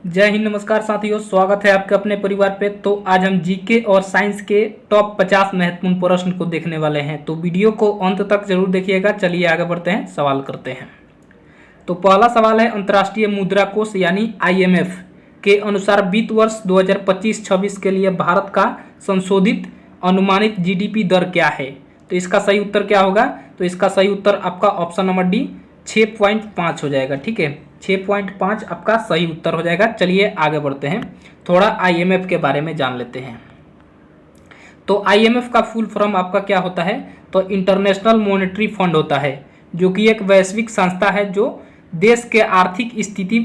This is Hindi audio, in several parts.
जय हिंद, नमस्कार साथियों, स्वागत है आपके अपने परिवार पे। तो आज हम जीके और साइंस के टॉप 50 महत्वपूर्ण प्रश्न को देखने वाले हैं। तो वीडियो को अंत तक जरूर देखिएगा। चलिए आगे बढ़ते हैं, सवाल करते हैं। तो पहला सवाल है, अंतर्राष्ट्रीय मुद्रा कोष यानी IMF के अनुसार वित्त वर्ष 2025-26 के लिए भारत का संशोधित अनुमानित GDP दर क्या है? तो इसका सही उत्तर क्या होगा? तो इसका सही उत्तर आपका ऑप्शन नंबर डी 6.5 हो जाएगा। ठीक है, 6.5 आपका सही उत्तर हो जाएगा। चलिए आगे बढ़ते हैं, थोड़ा IMF के बारे में जान लेते हैं। तो IMF का फुल फॉर्म आपका क्या होता है? तो इंटरनेशनल मॉनेटरी फंड होता है, जो कि एक वैश्विक संस्था है जो देश के आर्थिक स्थिति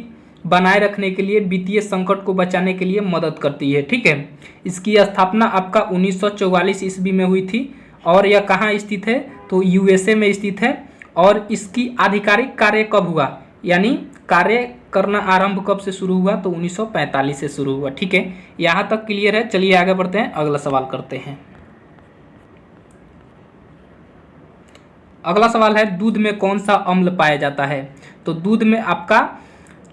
बनाए रखने के लिए, वित्तीय संकट को बचाने के लिए मदद करती है। ठीक है, इसकी स्थापना आपका 1944 ईस्वी में हुई थी। और यह कहाँ स्थित है? तो USA में स्थित है। और इसकी आधिकारिक कार्य कब हुआ, यानी कार्य करना आरंभ कब से शुरू हुआ? तो 1945 से शुरू हुआ। ठीक है, यहाँ तक क्लियर है। चलिए आगे बढ़ते हैं, अगला सवाल करते हैं। अगला सवाल है, दूध में कौन सा अम्ल पाया जाता है? तो दूध में आपका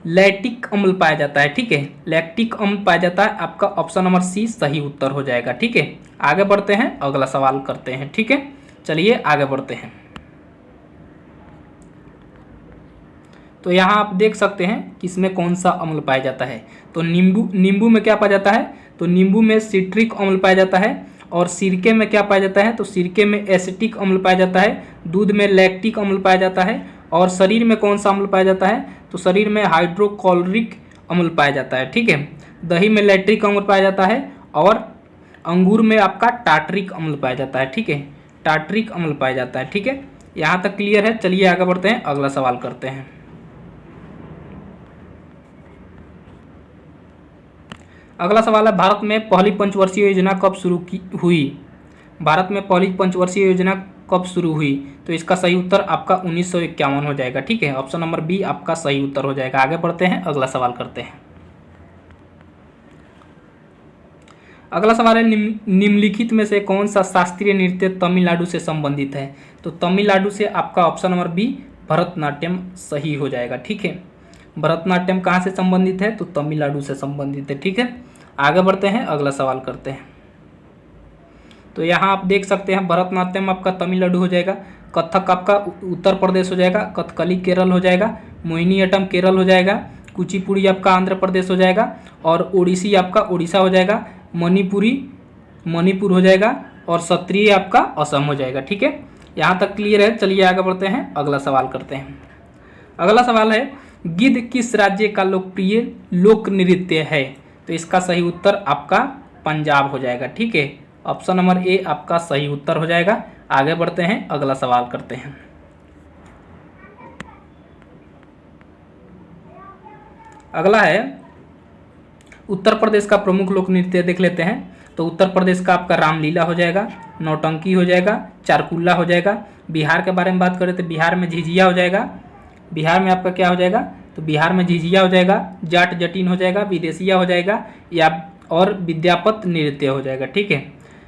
लैक्टिक अम्ल पाया जाता है। ठीक है, लैक्टिक अम्ल पाया जाता है। आपका ऑप्शन नंबर सी सही उत्तर हो जाएगा। ठीक है, आगे बढ़ते हैं, अगला सवाल करते हैं। ठीक है, चलिए आगे बढ़ते हैं। तो यहाँ आप देख सकते हैं कि इसमें कौन सा अम्ल पाया जाता है। तो नींबू में क्या पाया जाता है? तो नींबू में सिट्रिक अम्ल पाया जाता है। और सिरके में क्या पाया जाता है? तो सिरके में एसिटिक अम्ल पाया जाता है। दूध में लैक्टिक अम्ल पाया जाता है। और शरीर में कौन सा अम्ल पाया जाता है? तो शरीर में हाइड्रोक्लोरिक अम्ल पाया जाता है। ठीक है, दही में लैक्टिक अम्ल पाया जाता है। और अंगूर में आपका टार्टरिक अम्ल पाया जाता है। ठीक है, टार्टरिक अम्ल पाया जाता है। ठीक है, यहाँ तक क्लियर है। चलिए आगे बढ़ते हैं, अगला सवाल करते हैं। अगला सवाल है, भारत में पहली पंचवर्षीय योजना कब शुरू हुई? भारत में पहली पंचवर्षीय योजना कब शुरू हुई? तो इसका सही उत्तर आपका 1951 हो जाएगा। ठीक है, ऑप्शन नंबर बी आपका सही उत्तर हो जाएगा। आगे बढ़ते हैं, अगला सवाल करते हैं। अगला सवाल है, निम्नलिखित में से कौन सा शास्त्रीय नृत्य तमिलनाडु से संबंधित है? तो तमिलनाडु से आपका ऑप्शन नंबर बी भरतनाट्यम सही हो जाएगा। ठीक है, भरतनाट्यम कहाँ से संबंधित है? तो तमिलनाडु से संबंधित है। ठीक है, आगे बढ़ते हैं, अगला सवाल करते हैं। तो यहाँ आप देख सकते हैं भरतनाट्यम आपका तमिलनाडु हो जाएगा, कथक आपका उत्तर प्रदेश हो जाएगा, कथकली केरल हो जाएगा, मोहिनीअट्टम केरल हो जाएगा, कुचिपुड़ी आपका आंध्र प्रदेश हो जाएगा, और ओडिसी आपका उड़ीसा हो जाएगा, मणिपुर हो जाएगा, और सत्रीय आपका असम हो जाएगा। ठीक है, यहाँ तक क्लियर है। चलिए आगे बढ़ते हैं, अगला सवाल करते हैं। अगला सवाल है, गिद्ध किस राज्य का लोकप्रिय लोक नृत्य है? तो इसका सही उत्तर आपका पंजाब हो जाएगा। ठीक है, ऑप्शन नंबर ए आपका सही उत्तर हो जाएगा। आगे बढ़ते हैं, अगला सवाल करते हैं। अगला है, उत्तर प्रदेश का प्रमुख लोक नृत्य देख लेते हैं। तो उत्तर प्रदेश का आपका रामलीला हो जाएगा, नौटंकी हो जाएगा, चारकुल्ला हो जाएगा। बिहार के बारे में बात करें तो बिहार में झिझिया हो जाएगा। बिहार में आपका क्या हो जाएगा? तो बिहार में झिझिया हो जाएगा, जाट जटिन हो जाएगा, विदेशिया हो जाएगा, या और विद्यापत नृत्य हो जाएगा। ठीक है,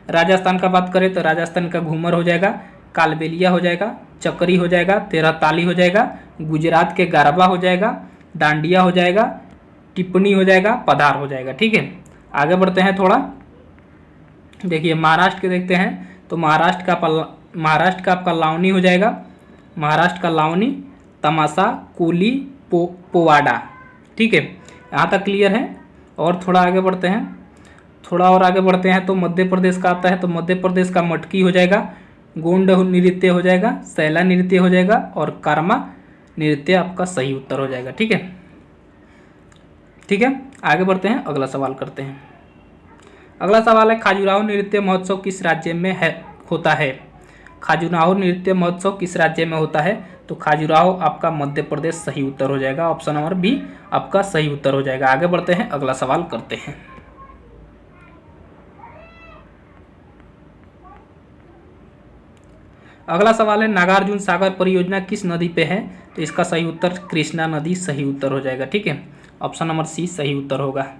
राजस्थान का बात करें तो राजस्थान का घूमर हो जाएगा, कालबेलिया हो जाएगा, चक्री हो जाएगा, तेरह ताली हो जाएगा, गुजरात के गरबा हो जाएगा, डांडिया हो जाएगा, टिप्पणी हो जाएगा, पधार हो जाएगा। ठीक है, आगे बढ़ते हैं थोड़ा। देखिए महाराष्ट्र के देखते हैं। तो महाराष्ट्र का आपका लावनी हो जाएगा, महाराष्ट्र का लावनी, तमाशा, कोली, पोवाड़ा। ठीक है, यहाँ तक क्लियर है। और थोड़ा आगे बढ़ते हैं, थोड़ा और आगे बढ़ते हैं। तो मध्य प्रदेश का आता है, तो मध्य प्रदेश का मटकी हो जाएगा, गोंड नृत्य हो जाएगा, सैला नृत्य हो जाएगा, और कर्मा नृत्य आपका सही उत्तर हो जाएगा। ठीक है, ठीक है, आगे बढ़ते हैं, अगला सवाल करते हैं। अगला सवाल है, खजुराहो नृत्य महोत्सव किस राज्य में होता है? खजुराहो नृत्य महोत्सव किस राज्य में होता है? तो खजुराहो आपका मध्य प्रदेश सही उत्तर हो जाएगा। ऑप्शन नंबर बी आपका सही उत्तर हो जाएगा। आगे बढ़ते हैं, अगला सवाल करते हैं। अगला सवाल है, नागार्जुन सागर परियोजना किस नदी पे है? तो इसका सही उत्तर कृष्णा नदी सही उत्तर हो जाएगा। ठीक है, ऑप्शन नंबर सी सही उत्तर होगा।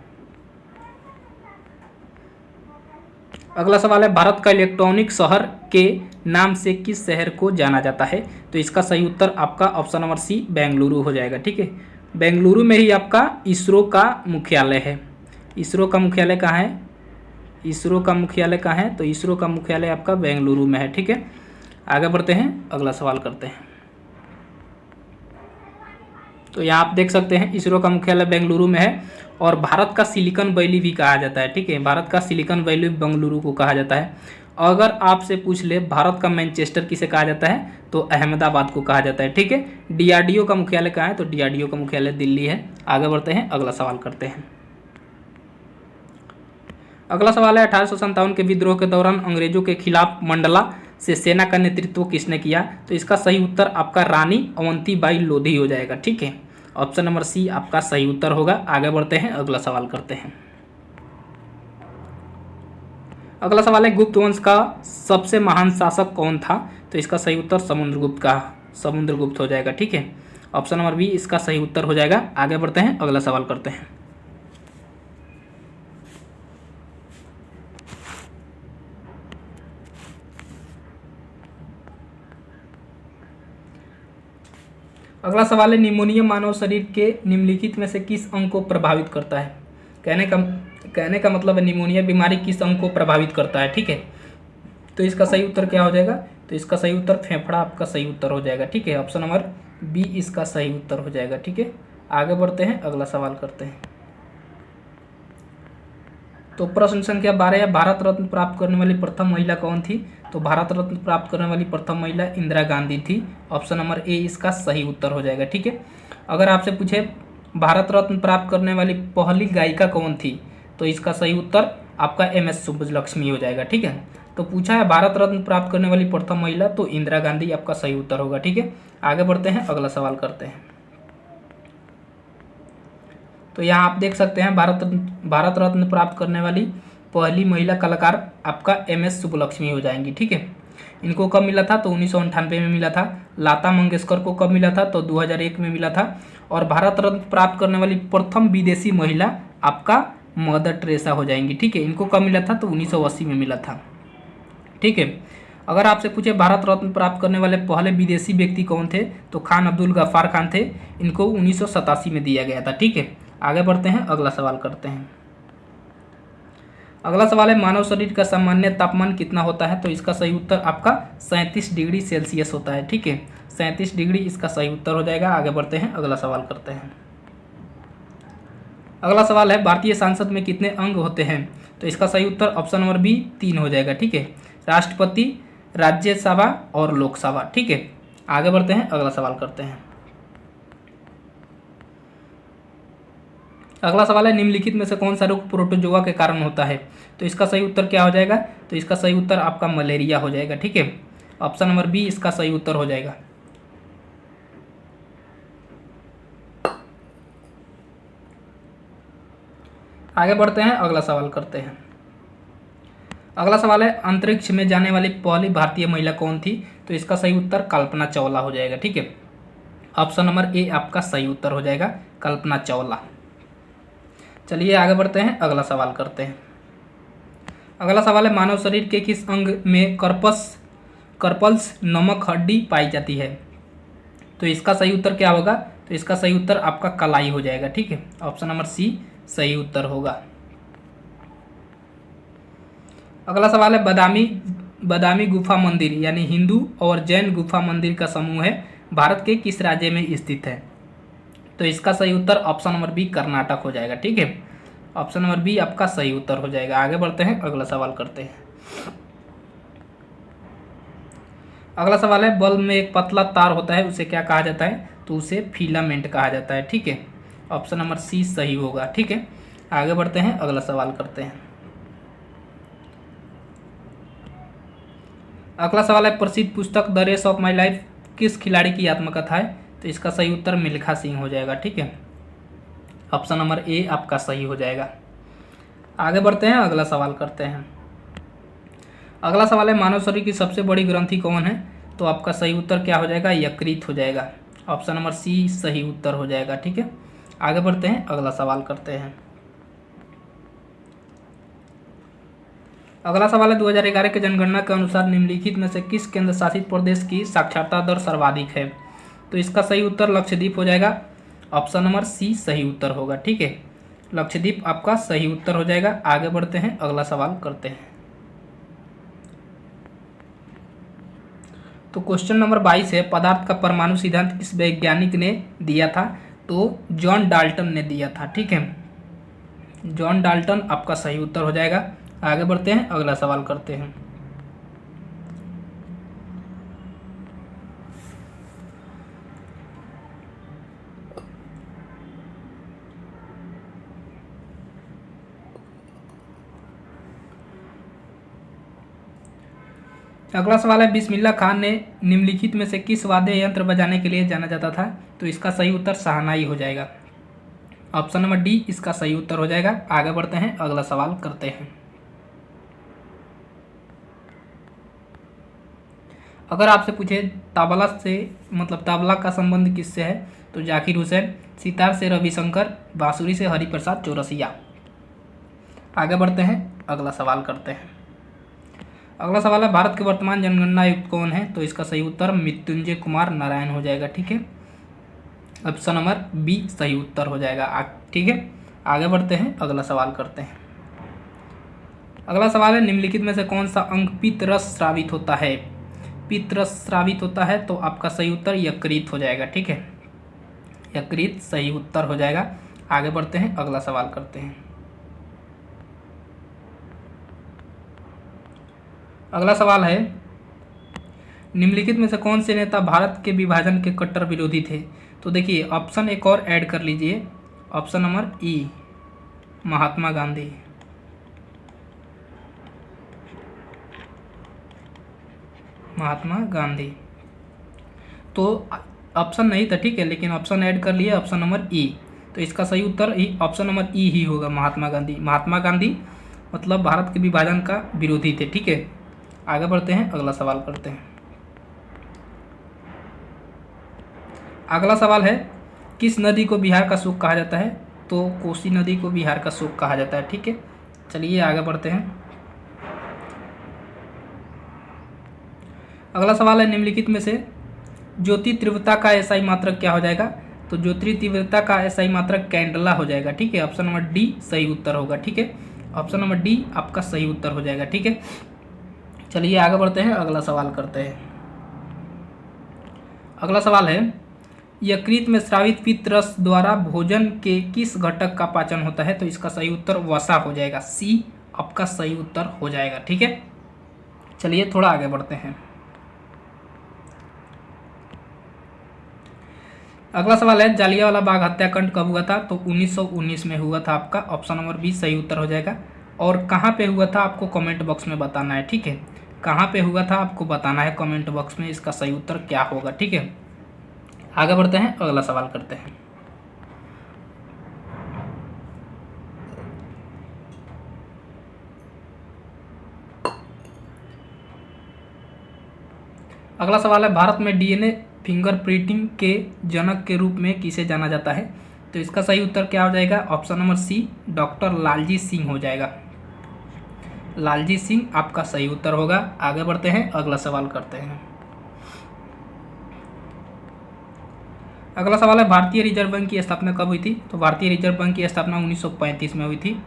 अगला सवाल है, भारत का इलेक्ट्रॉनिक शहर के नाम से किस शहर को जाना जाता है? तो इसका सही उत्तर आपका ऑप्शन नंबर सी बेंगलुरु हो जाएगा। ठीक है, बेंगलुरु में ही आपका इसरो का मुख्यालय है। इसरो का मुख्यालय कहाँ है? इसरो का मुख्यालय कहाँ है? तो इसरो का मुख्यालय आपका बेंगलुरु में है। ठीक है, आगे बढ़ते हैं, अगला सवाल करते हैं। तो यहाँ आप देख सकते हैं इसरो का मुख्यालय बेंगलुरु में है और भारत का सिलिकॉन वैली भी कहा जाता है। ठीक है, भारत का सिलिकॉन वैली बेंगलुरु को कहा जाता है। अगर आपसे पूछ ले भारत का मैनचेस्टर किसे कहा जाता है, तो अहमदाबाद को कहा जाता है। ठीक है, डीआरडीओ का मुख्यालय कहाँ है? तो डीआरडीओ का मुख्यालय दिल्ली है। आगे बढ़ते हैं, अगला सवाल करते हैं। अगला सवाल है 1857 के विद्रोह के दौरान अंग्रेजों के खिलाफ मंडला से सेना का नेतृत्व किसने किया? तो इसका सही उत्तर आपका रानी अवंतीबाई लोधी हो जाएगा। ठीक है, ऑप्शन नंबर सी आपका सही उत्तर होगा। आगे बढ़ते हैं, अगला सवाल करते हैं। अगला सवाल है गुप्त वंश का सबसे महान शासक कौन था? तो इसका सही उत्तर समुद्रगुप्त हो जाएगा। ठीक है, ऑप्शन नंबर बी इसका सही उत्तर हो जाएगा। आगे बढ़ते हैं, अगला सवाल करते हैं। अगला सवाल है निमोनिया मानव शरीर के निम्नलिखित में से किस अंग को प्रभावित करता है? कहने का मतलब है निमोनिया बीमारी किस अंग को प्रभावित करता है। ठीक है, तो इसका सही उत्तर क्या हो जाएगा? तो इसका सही उत्तर फेफड़ा आपका सही उत्तर हो जाएगा। ठीक है, ऑप्शन नंबर बी इसका सही उत्तर हो जाएगा। ठीक है, आगे बढ़ते हैं, अगला सवाल करते हैं। तो प्रश्न संख्या 12 है भारत रत्न प्राप्त करने वाली प्रथम महिला कौन थी? तो भारत रत्न प्राप्त करने वाली प्रथम महिला इंदिरा गांधी थी। ऑप्शन नंबर ए इसका सही उत्तर हो जाएगा। ठीक है, अगर आपसे पूछे भारत रत्न प्राप्त करने वाली पहली गायिका कौन थी? तो इसका सही उत्तर आपका एम.एस. सुब्बलक्ष्मी हो जाएगा। ठीक है, तो पूछा है भारत रत्न प्राप्त करने वाली प्रथम महिला, तो इंदिरा गांधी आपका सही उत्तर होगा। ठीक है, आगे बढ़ते हैं, अगला सवाल करते हैं। तो यहाँ आप देख सकते हैं भारत रत्न प्राप्त करने वाली पहली महिला कलाकार आपका एम.एस. सुब्बलक्ष्मी हो जाएंगी। ठीक है, इनको कब मिला था? तो 1998 में मिला था। लता मंगेशकर को कब मिला था? तो 2001 में मिला था। और भारत रत्न प्राप्त करने वाली प्रथम विदेशी महिला आपका मदर टेरेसा हो जाएंगी। ठीक है, इनको कब मिला था? तो 1980 में मिला था। ठीक है, अगर आपसे पूछे भारत रत्न प्राप्त करने वाले पहले विदेशी व्यक्ति कौन थे? तो खान अब्दुल गफ्फार खान थे। इनको 1987 में दिया गया था। ठीक है, आगे बढ़ते हैं, अगला सवाल करते हैं। अगला सवाल है मानव शरीर का सामान्य तापमान कितना होता है? तो इसका सही उत्तर आपका 37 डिग्री सेल्सियस होता है। ठीक है, 37 डिग्री इसका सही उत्तर हो जाएगा। आगे बढ़ते हैं, अगला सवाल करते हैं। अगला सवाल है भारतीय संसद में कितने अंग होते हैं? तो इसका सही उत्तर ऑप्शन नंबर बी 3 हो जाएगा। ठीक है, राष्ट्रपति, राज्यसभा और लोकसभा। ठीक है, आगे बढ़ते हैं, अगला सवाल करते हैं। अगला सवाल है निम्नलिखित में से कौन सा रोग प्रोटोजोआ के कारण होता है? तो इसका सही उत्तर क्या हो जाएगा? तो इसका सही उत्तर आपका मलेरिया हो जाएगा। ठीक है, ऑप्शन नंबर बी इसका सही उत्तर हो जाएगा। आगे बढ़ते हैं, अगला सवाल करते हैं। अगला सवाल है अंतरिक्ष में जाने वाली पहली भारतीय महिला कौन थी? तो इसका सही उत्तर कल्पना चावला हो जाएगा। ठीक है, ऑप्शन नंबर ए आपका सही उत्तर हो जाएगा, कल्पना चावला। चलिए आगे बढ़ते हैं, अगला सवाल करते हैं। अगला सवाल है मानव शरीर के किस अंग में कर्पल्स नामक हड्डी पाई जाती है? तो इसका सही उत्तर क्या होगा? तो इसका सही उत्तर आपका कलाई हो जाएगा। ठीक है, ऑप्शन नंबर सी सही उत्तर होगा। अगला सवाल है बदामी गुफा मंदिर यानी हिंदू और जैन गुफा मंदिर का समूह है, भारत के किस राज्य में स्थित है? तो इसका सही उत्तर ऑप्शन नंबर बी कर्नाटक हो जाएगा। ठीक है, ऑप्शन नंबर बी आपका सही उत्तर हो जाएगा। आगे बढ़ते हैं, अगला सवाल करते हैं। अगला सवाल है बल्ब में एक पतला तार होता है, उसे क्या कहा जाता है? तो उसे फिलामेंट कहा जाता है। ठीक है, ऑप्शन नंबर सी सही होगा। ठीक है, आगे बढ़ते हैं, अगला सवाल करते हैं। अगला सवाल है प्रसिद्ध पुस्तक the race of my life किस खिलाड़ी की आत्मकथा है? तो इसका सही उत्तर मिल्खा सिंह हो जाएगा। ठीक है, ऑप्शन नंबर ए आपका सही हो जाएगा। आगे बढ़ते हैं, अगला सवाल करते हैं। अगला सवाल है मानव शरीर की सबसे बड़ी ग्रंथि कौन है? तो आपका सही उत्तर क्या हो जाएगा? यकृत हो जाएगा। ऑप्शन नंबर सी सही उत्तर हो जाएगा। ठीक है, आगे बढ़ते हैं, अगला सवाल करते हैं। अगला सवाल है 2011 के जनगणना के अनुसार निम्नलिखित में से किस केंद्र शासित प्रदेश की साक्षरता दर सर्वाधिक है? तो इसका सही उत्तर लक्षद्वीप हो जाएगा। ऑप्शन नंबर सी सही उत्तर होगा। ठीक है, लक्षद्वीप आपका सही उत्तर हो जाएगा। आगे बढ़ते हैं, अगला सवाल करते हैं। तो क्वेश्चन नंबर 22 है, पदार्थ का परमाणु सिद्धांत किस वैज्ञानिक ने दिया था? तो जॉन डाल्टन ने दिया था। ठीक है, जॉन डाल्टन आपका सही उत्तर हो जाएगा। आगे बढ़ते हैं, अगला सवाल करते हैं। अगला सवाल है, बिस्मिल्लाह खान ने निम्नलिखित में से किस वाद्य यंत्र बजाने के लिए जाना जाता था? तो इसका सही उत्तर शहनाई हो जाएगा। ऑप्शन नंबर डी इसका सही उत्तर हो जाएगा। आगे बढ़ते हैं, अगला सवाल करते हैं। अगर आपसे पूछे तबला से मतलब तबला का संबंध किससे है? तो जाकिर हुसैन, सितार से रविशंकर, बांसुरी से हरिप्रसाद चौरसिया। आगे बढ़ते हैं, अगला सवाल करते हैं। अगला सवाल है, भारत के वर्तमान जनगणना आयुक्त कौन है? तो इसका सही उत्तर मृत्युंजय कुमार नारायण हो जाएगा। ठीक है, ऑप्शन नंबर बी सही उत्तर हो जाएगा। ठीक है, आगे बढ़ते हैं, अगला सवाल करते हैं। अगला सवाल है, निम्नलिखित में से कौन सा अंग पित्त रस स्रावित होता है? पित्त रस स्रावित होता है तो आपका सही उत्तर यकृत हो जाएगा। ठीक है, यकृत सही उत्तर हो जाएगा। आगे बढ़ते हैं, अगला सवाल करते हैं। अगला सवाल है, निम्नलिखित में से कौन से नेता भारत के विभाजन के कट्टर विरोधी थे? तो देखिए ऑप्शन एक और ऐड कर लीजिए। ऑप्शन नंबर ई महात्मा गांधी। महात्मा गांधी तो ऑप्शन नहीं था, ठीक है, लेकिन ऑप्शन ऐड कर लिए, ऑप्शन नंबर ई। तो इसका सही उत्तर ही ऑप्शन नंबर ई ही होगा, महात्मा गांधी। महात्मा गांधी मतलब भारत के विभाजन का विरोधी थे। ठीक है, आगे बढ़ते हैं, अगला सवाल करते हैं। अगला सवाल है, किस नदी को बिहार का शोक कहा जाता है? तो कोसी नदी को बिहार का शोक कहा जाता है। ठीक है, चलिए आगे बढ़ते हैं। अगला सवाल है, निम्नलिखित में से ज्योति तीव्रता का एसआई मात्रक क्या हो जाएगा? तो ज्योति तीव्रता का एसआई मात्रक कैंडला हो जाएगा। ठीक है, ऑप्शन नंबर डी सही उत्तर होगा। ठीक है, ऑप्शन नंबर डी आपका सही उत्तर हो जाएगा। ठीक है, चलिए आगे बढ़ते हैं, अगला सवाल करते हैं। अगला सवाल है, यकृत में स्रावित पित्त रस द्वारा भोजन के किस घटक का पाचन होता है? तो इसका सही उत्तर वसा हो जाएगा। सी आपका सही उत्तर हो जाएगा। ठीक है, चलिए थोड़ा आगे बढ़ते हैं। अगला सवाल है, जालियांवाला बाग हत्याकांड कब हुआ था? तो 1919 में हुआ था। आपका ऑप्शन नंबर बी सही उत्तर हो जाएगा। और कहाँ पे हुआ था आपको कमेंट बॉक्स में बताना है। ठीक है, कहाँ पे हुआ था आपको बताना है कमेंट बॉक्स में, इसका सही उत्तर क्या होगा। ठीक है, आगे बढ़ते हैं, अगला सवाल करते हैं। अगला सवाल है, भारत में डीएनए फिंगरप्रिंटिंग के जनक के रूप में किसे जाना जाता है? तो इसका सही उत्तर क्या हो जाएगा? Option number C doctor Lalji Singh हो जाएगा। लालजी सिंह आपका सही उत्तर होगा। आगे बढ़ते हैं, अगला सवाल करते हैं। अगला सवाल है, भारतीय रिजर्व बैंक की स्थापना कब हुई थी? तो भारतीय रिजर्व बैंक की स्थापना 1935 में हुई थी।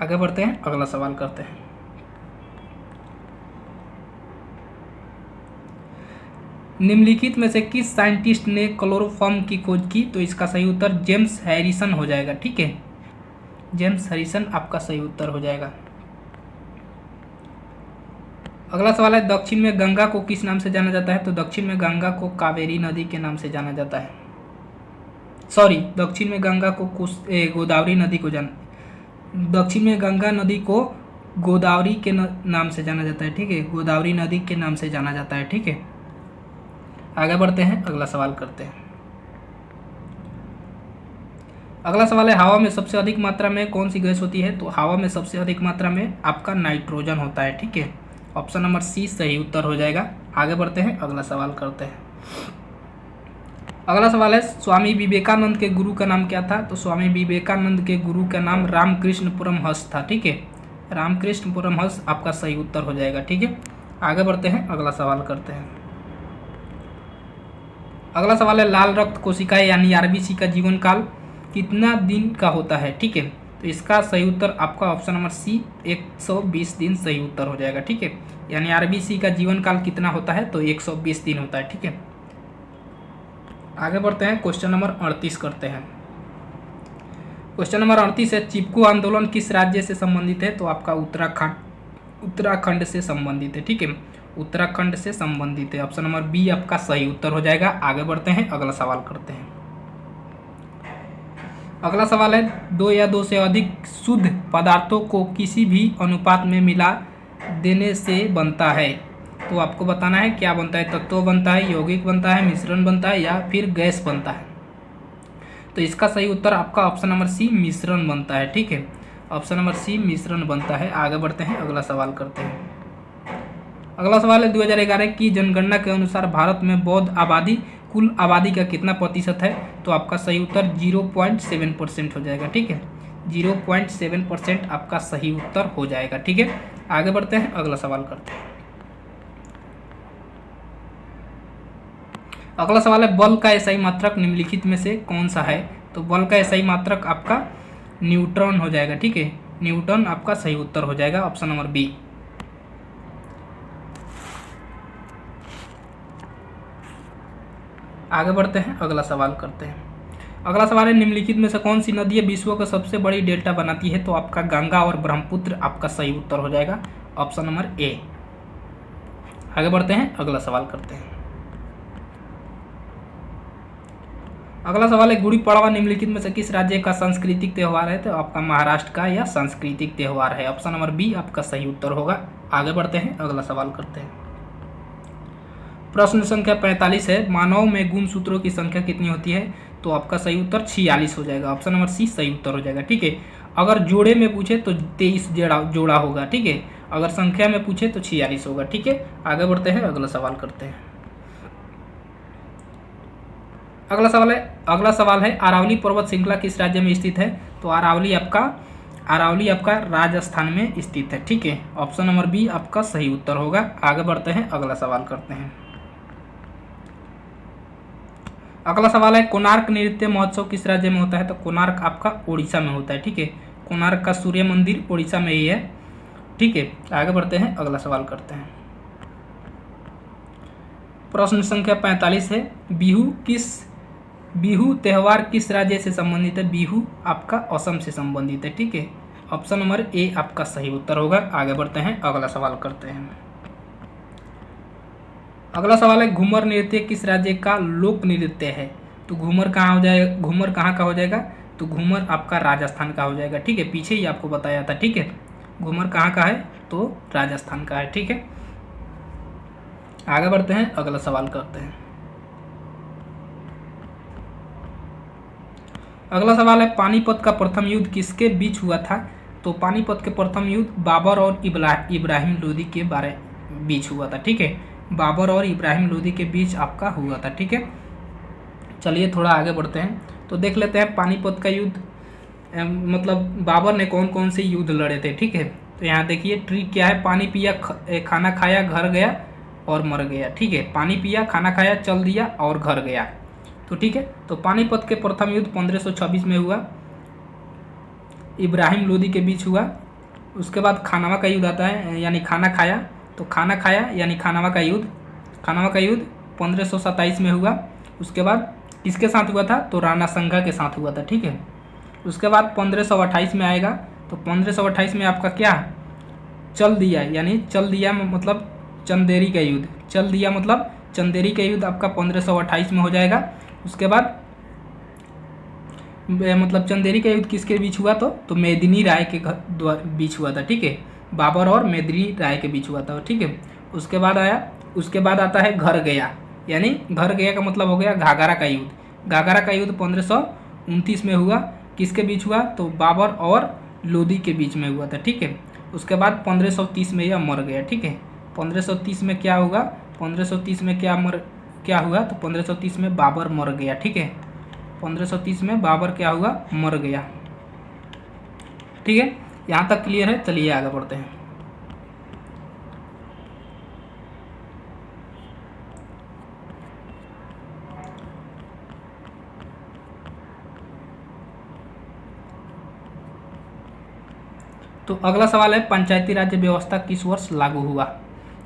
आगे बढ़ते हैं, अगला सवाल करते हैं। निम्नलिखित में से किस साइंटिस्ट ने क्लोरोफॉर्म की खोज की? तो इसका सही उत्तर जेम्स हैरिसन हो जाएगा। ठीक है, जेम्स हैरिसन आपका सही उत्तर हो जाएगा। अगला सवाल है, दक्षिण में गंगा को किस नाम से जाना जाता है? तो दक्षिण में गंगा को कावेरी नदी के नाम से जाना जाता है। सॉरी, दक्षिण में गंगा को गोदावरी नदी को दक्षिण में गंगा नदी को गोदावरी के नाम से जाना जाता है। ठीक है, गोदावरी नदी के नाम से जाना जाता है। ठीक है, आगे बढ़ते हैं, अगला सवाल करते हैं। अगला सवाल है, हवा में सबसे अधिक मात्रा में कौन सी गैस होती है? तो हवा में सबसे अधिक मात्रा में आपका नाइट्रोजन होता है। ठीक है, ऑप्शन नंबर सी सही उत्तर हो जाएगा। आगे बढ़ते हैं, अगला सवाल करते हैं। अगला सवाल है, स्वामी विवेकानंद के गुरु का नाम क्या था? तो स्वामी विवेकानंद के गुरु का नाम रामकृष्ण परमहंस था। ठीक है, रामकृष्ण परमहंस आपका सही उत्तर हो जाएगा। ठीक है, आगे बढ़ते हैं, अगला सवाल करते हैं। अगला सवाल है लाल रक्त कोशिकाएं यानी आरबीसी का जीवन काल कितना दिन का होता है, ठीक है। तो इसका सही उत्तर आपका ऑप्शन नंबर सी 120 दिन सही उत्तर हो जाएगा, ठीक है। यानी आरबीसी का जीवन काल कितना होता है, तो 120 दिन होता है, ठीक है। आगे बढ़ते हैं, क्वेश्चन नंबर 38 करते हैं। क्वेश्चन नंबर 38 है चिपको आंदोलन किस राज्य से संबंधित है, तो आपका उत्तराखंड से संबंधित है, ठीक है। उत्तराखंड से संबंधित है, ऑप्शन नंबर बी आपका सही उत्तर हो जाएगा। आगे बढ़ते हैं, अगला सवाल करते हैं। अगला सवाल है 2 या 2 से अधिक शुद्ध पदार्थों को किसी भी अनुपात में मिला देने से बनता है, तो आपको बताना है क्या बनता है, तत्व बनता है, यौगिक बनता है, मिश्रण बनता है या फिर गैस बनता है। तो इसका सही उत्तर आपका ऑप्शन नंबर सी मिश्रण बनता है, ठीक है। ऑप्शन नंबर सी मिश्रण बनता है। आगे बढ़ते हैं, अगला सवाल करते हैं। अगला सवाल है 2011 की जनगणना के अनुसार भारत में बौद्ध आबादी कुल आबादी का कितना प्रतिशत है, तो आपका सही उत्तर 0.7% हो जाएगा, ठीक है। 0.7% आपका सही उत्तर हो जाएगा, ठीक है। आगे बढ़ते हैं, अगला सवाल करते हैं। अगला सवाल है बल का एसआई मात्रक निम्नलिखित में से कौन सा है, तो बल का एसआई मात्रक आपका न्यूटन हो जाएगा, ठीक है। न्यूटन आपका सही उत्तर हो जाएगा, ऑप्शन नंबर बी। आगे बढ़ते हैं, अगला सवाल करते हैं। अगला सवाल है निम्नलिखित में से कौन सी नदी विश्व का सबसे बड़ी डेल्टा बनाती है, तो आपका गंगा और ब्रह्मपुत्र आपका सही उत्तर हो जाएगा, ऑप्शन नंबर ए। आगे बढ़ते हैं, अगला सवाल करते हैं। अगला सवाल है गुड़ी पड़वा निम्नलिखित में से किस राज्य का सांस्कृतिक त्यौहार है, तो आपका महाराष्ट्र का यह सांस्कृतिक त्यौहार है, ऑप्शन नंबर बी आपका सही उत्तर होगा। आगे बढ़ते हैं, अगला सवाल करते हैं। प्रश्न संख्या 45 है मानव में गुणसूत्रों की संख्या कितनी होती है, तो आपका सही उत्तर 46 हो जाएगा, ऑप्शन नंबर सी सही उत्तर हो जाएगा, ठीक है। अगर जोड़े में पूछे तो 23 जोड़ा होगा, ठीक है। अगर संख्या में पूछे तो 46 होगा, ठीक है। आगे बढ़ते हैं, अगला सवाल करते हैं। अगला सवाल है अरावली पर्वत श्रृंखला किस राज्य में स्थित है, तो अरावली आपका राजस्थान में स्थित है, ठीक है। ऑप्शन नंबर बी आपका सही उत्तर होगा। आगे बढ़ते हैं, अगला सवाल करते हैं। अगला सवाल है कोणार्क नृत्य महोत्सव किस राज्य में होता है, तो कोणार्क आपका उड़ीसा में होता है, ठीक है। कोणार्क का सूर्य मंदिर उड़ीसा में ही है, ठीक है। आगे बढ़ते हैं, अगला सवाल करते हैं। प्रश्न संख्या 45 है बिहू त्यौहार किस राज्य से संबंधित है, बिहू आपका असम से संबंधित है, ठीक है। ऑप्शन नंबर ए आपका सही उत्तर होगा। आगे बढ़ते हैं, अगला सवाल करते हैं। अगला सवाल है घूमर नृत्य किस राज्य का लोक नृत्य है, तो घूमर कहाँ का हो जाएगा, तो घूमर आपका राजस्थान का हो जाएगा, ठीक है। पीछे ही आपको बताया था, ठीक है। घूमर कहाँ का है, तो राजस्थान का है, ठीक है। आगे बढ़ते हैं, अगला सवाल करते हैं। अगला सवाल है पानीपत का प्रथम युद्ध किसके बीच हुआ था, तो पानीपत के प्रथम युद्ध बाबर और इब्राहिम लोदी के बीच हुआ था, ठीक है। बाबर और इब्राहिम लोदी के बीच आपका हुआ था, ठीक है। चलिए थोड़ा आगे बढ़ते हैं, तो देख लेते हैं पानीपत का युद्ध मतलब बाबर ने कौन कौन से युद्ध लड़े थे, ठीक है। तो यहाँ देखिए ट्रिक क्या है, पानी पिया खाना खाया घर गया और मर गया, ठीक है। पानी पिया खाना खाया चल दिया और घर गया, तो ठीक है। तो पानीपत के प्रथम युद्ध 1526 में हुआ, इब्राहिम लोदी के बीच हुआ। उसके बाद खानावा का युद्ध आता है, यानी खाना खाया, तो खाना खाया यानी खानावा का युद्ध 1527 में हुआ। उसके बाद किसके साथ हुआ था, तो राणा संघा के साथ हुआ था, ठीक है। उसके बाद 1528 में आएगा, तो 1528 में आपका क्या चल दिया, यानी चल दिया मतलब चंदेरी का युद्ध, चल दिया मतलब चंदेरी का युद्ध आपका 1528 में हो जाएगा। उसके बाद मतलब चंदेरी का युद्ध किसके बीच हुआ, तो मेदिनी राय के बीच हुआ था, ठीक है। बाबर और मेदिनी राय के बीच हुआ था, ठीक है। उसके बाद आता है घर गया, यानी घर गया का मतलब हो गया घाघरा का युद्ध। घाघरा का युद्ध 1529 में हुआ, किसके बीच हुआ, तो बाबर और लोदी के बीच में हुआ था, ठीक है। उसके बाद 1530 में यह मर गया, ठीक है। 1530 में क्या होगा, 1530 में क्या हुआ, तो 1530 में बाबर मर गया, ठीक है। 1530 में बाबर क्या हुआ, मर गया, ठीक है। यहाँ तक क्लियर है। चलिए आगे बढ़ते हैं। तो अगला सवाल है, पंचायती राज्य व्यवस्था किस वर्ष लागू हुआ?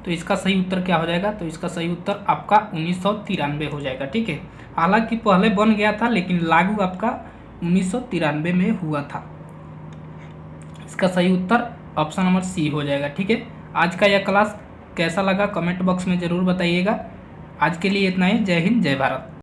तो इसका सही उत्तर क्या हो जाएगा? तो इसका सही उत्तर आपका 1993 हो जाएगा। ठीक है, हालांकि पहले बन गया था लेकिन लागू आपका 1993 में हुआ था। इसका सही उत्तर ऑप्शन नंबर सी हो जाएगा। ठीक है, आज का यह क्लास कैसा लगा कमेंट बॉक्स में ज़रूर बताइएगा। आज के लिए इतना ही। जय हिंद, जय भारत।